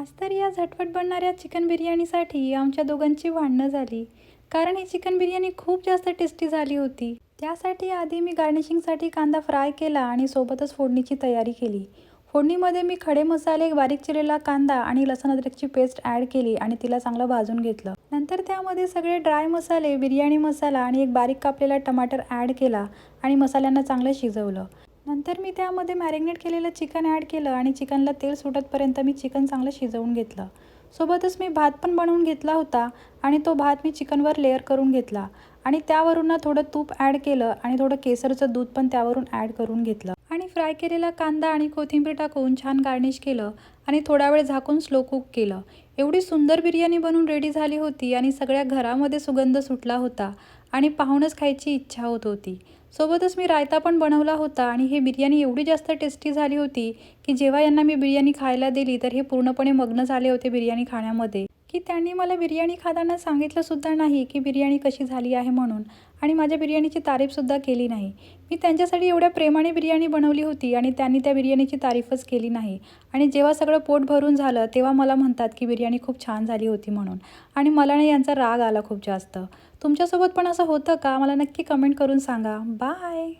आज तर या झटपट बनणाऱ्या चिकन बिर्याणीसाठी आमच्या दोघांची भांडणं झाली. कारण ही चिकन बिर्याणी खूप जास्त टेस्टी झाली होती. त्यासाठी आधी मी गार्निशिंगसाठी कांदा फ्राय केला आणि सोबतच फोडणीची तयारी केली. फोडणीमध्ये मी खडे मसाले, बारीक चिरलेला कांदा आणि लसूण अद्रकची पेस्ट ॲड केली आणि तिला चांगलं भाजून घेतलं. नंतर त्यामध्ये सगळे ड्राय मसाले, बिर्याणी मसाला आणि एक बारीक कापलेला टमाटर ॲड केला आणि मसाल्यांना चांगलं शिजवलं. नंतर मी त्यामध्ये मॅरिनेट केलेलं चिकन ॲड केलं आणि चिकनला तेल सुटतपर्यंत मी चिकन चांगलं शिजवून घेतलं. सोबतच मी भात पण बनवून घेतला होता आणि तो भात मी चिकनवर लेअर करून घेतला आणि त्यावरून थोडं तूप ॲड केलं आणि थोडं केसरचं दूध पण त्यावरून ॲड करून घेतलं आणि फ्राय केलेला कांदा आणि कोथिंबीर टाकून छान गार्निश केलं आणि थोडा वेळ झाकून स्लो कुक केलं. एवढी सुंदर बिर्याणी बनवून रेडी झाली होती आणि सगळ्या घरामध्ये सुगंध सुटला होता आणि पाहूनच खायची इच्छा होत होती. सोबतच मी रायता पण बनवला होता आणि ही बिर्याणी एवढी जास्त टेस्टी झाली होती की जेव्हा यांना मी बिर्याणी खायला दिली तर हे पूर्णपणे मग्न झाले होते बिर्याणी खाण्यामध्ये, की त्यांनी मला बिर्याणी खाताना सांगितलंसुद्धा नाही की बिर्याणी कशी झाली आहे म्हणून आणि माझ्या बिर्याणीची तारीफसुद्धा केली नाही. मी त्यांच्यासाठी एवढ्या प्रेमाने बिर्याणी बनवली होती आणि त्यांनी त्या बिर्याणीची तारीफच केली नाही आणि जेव्हा सगळं पोट भरून झालं तेव्हा मला म्हणतात की बिर्याणी खूप छान झाली होती म्हणून आणि मला नाही यांचा राग आला खूप जास्त. तुमच्यासोबत पण असं होतं का? मला नक्की कमेंट करून सांगा. बाय.